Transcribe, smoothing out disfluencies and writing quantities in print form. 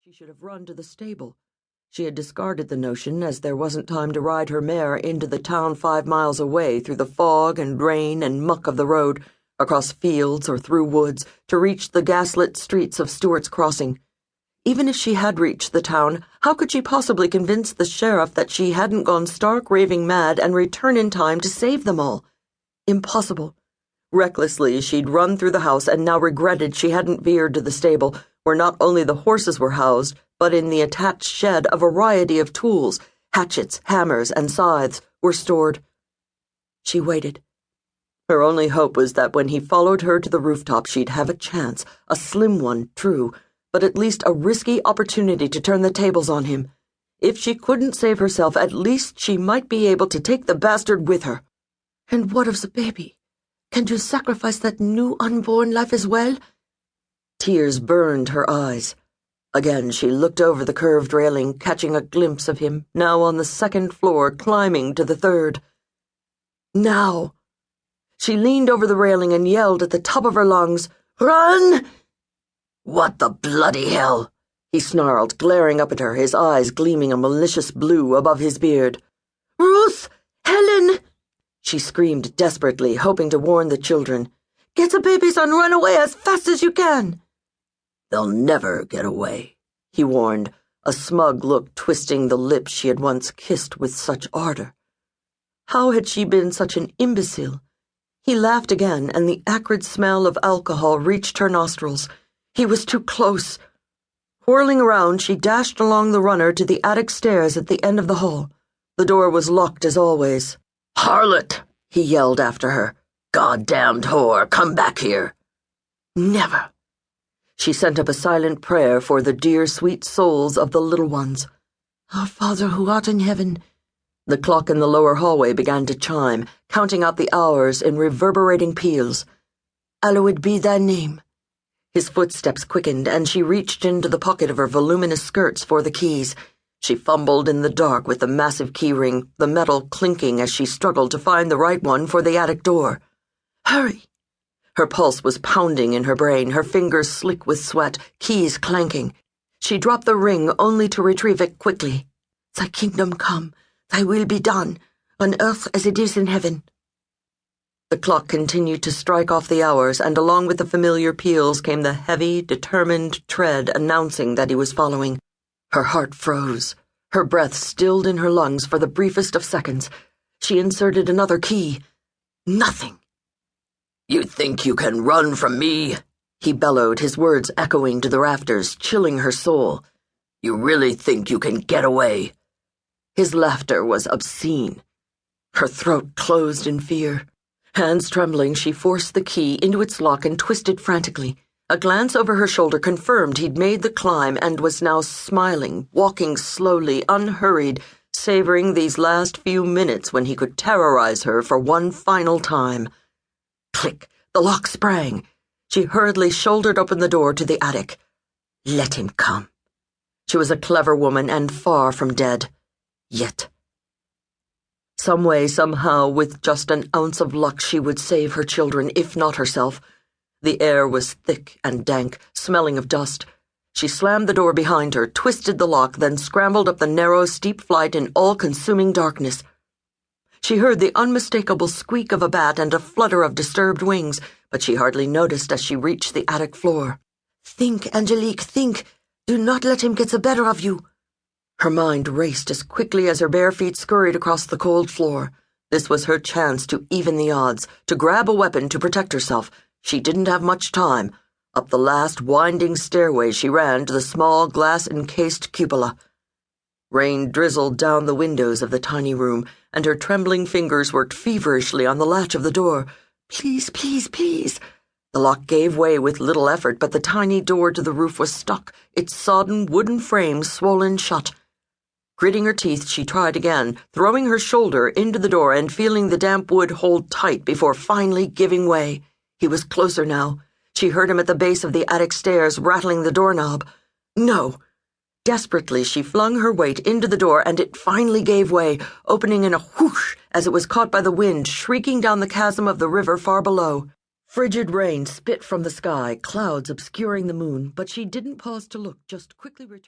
She should have run to the stable. She had discarded the notion, as there wasn't time to ride her mare into the town 5 miles away through the fog and rain and muck of the road, across fields or through woods, to reach the gaslit streets of Stewart's Crossing. Even if she had reached the town, how could she possibly convince the sheriff that she hadn't gone stark raving mad and return in time to save them all? Impossible. Recklessly, she'd run through the house and now regretted she hadn't veered to the stable, where not only the horses were housed, but in the attached shed a variety of tools, hatchets, hammers, and scythes, were stored. She waited. Her only hope was that when he followed her to the rooftop she'd have a chance, a slim one, true, but at least a risky opportunity to turn the tables on him. If she couldn't save herself, at least she might be able to take the bastard with her. And what of the baby? Can't you sacrifice that new unborn life as well? Tears burned her eyes. Again she looked over the curved railing, catching a glimpse of him, now on the 2nd floor, climbing to the 3rd. Now! She leaned over the railing and yelled at the top of her lungs, "Run!" "What the bloody hell?" he snarled, glaring up at her, his eyes gleaming a malicious blue above his beard. "Ruth! Helen!" she screamed desperately, hoping to warn the children. "Get the babies and run away as fast as you can!" "They'll never get away," he warned, a smug look twisting the lips she had once kissed with such ardor. How had she been such an imbecile? He laughed again, and the acrid smell of alcohol reached her nostrils. He was too close. Whirling around, she dashed along the runner to the attic stairs at the end of the hall. The door was locked as always. "Harlot!" he yelled after her. "Goddamned whore, come back here." Never. She sent up a silent prayer for the dear, sweet souls of the little ones. "Our Father who art in heaven." The clock in the lower hallway began to chime, counting out the hours in reverberating peals. "Hallowed be thy name." His footsteps quickened, and she reached into the pocket of her voluminous skirts for the keys. She fumbled in the dark with the massive keyring, the metal clinking as she struggled to find the right one for the attic door. "Hurry!" Her pulse was pounding in her brain, her fingers slick with sweat, keys clanking. She dropped the ring only to retrieve it quickly. "Thy kingdom come, thy will be done, on earth as it is in heaven." The clock continued to strike off the hours, and along with the familiar peals came the heavy, determined tread announcing that he was following. Her heart froze. Her breath stilled in her lungs for the briefest of seconds. She inserted another key. Nothing. "You think you can run from me?" he bellowed, his words echoing to the rafters, chilling her soul. "You really think you can get away?" His laughter was obscene. Her throat closed in fear. Hands trembling, she forced the key into its lock and twisted frantically. A glance over her shoulder confirmed he'd made the climb and was now smiling, walking slowly, unhurried, savoring these last few minutes when he could terrorize her for one final time. Click! The lock sprang. She hurriedly shouldered open the door to the attic. Let him come. She was a clever woman and far from dead. Yet. Some way, somehow, with just an ounce of luck, she would save her children, if not herself. The air was thick and dank, smelling of dust. She slammed the door behind her, twisted the lock, then scrambled up the narrow, steep flight in all-consuming darkness. She heard the unmistakable squeak of a bat and a flutter of disturbed wings, but she hardly noticed as she reached the attic floor. "Think, Angelique, think. Do not let him get the better of you." Her mind raced as quickly as her bare feet scurried across the cold floor. This was her chance to even the odds, to grab a weapon to protect herself. She didn't have much time. Up the last winding stairway she ran to the small glass-encased cupola. Rain drizzled down the windows of the tiny room, and her trembling fingers worked feverishly on the latch of the door. Please, please, please. The lock gave way with little effort, but the tiny door to the roof was stuck, its sodden wooden frame swollen shut. Gritting her teeth, she tried again, throwing her shoulder into the door and feeling the damp wood hold tight before finally giving way. He was closer now. She heard him at the base of the attic stairs, rattling the doorknob. No! Desperately, she flung her weight into the door, and it finally gave way, opening in a whoosh as it was caught by the wind, shrieking down the chasm of the river far below. Frigid rain spit from the sky, clouds obscuring the moon, but she didn't pause to look, just quickly returned.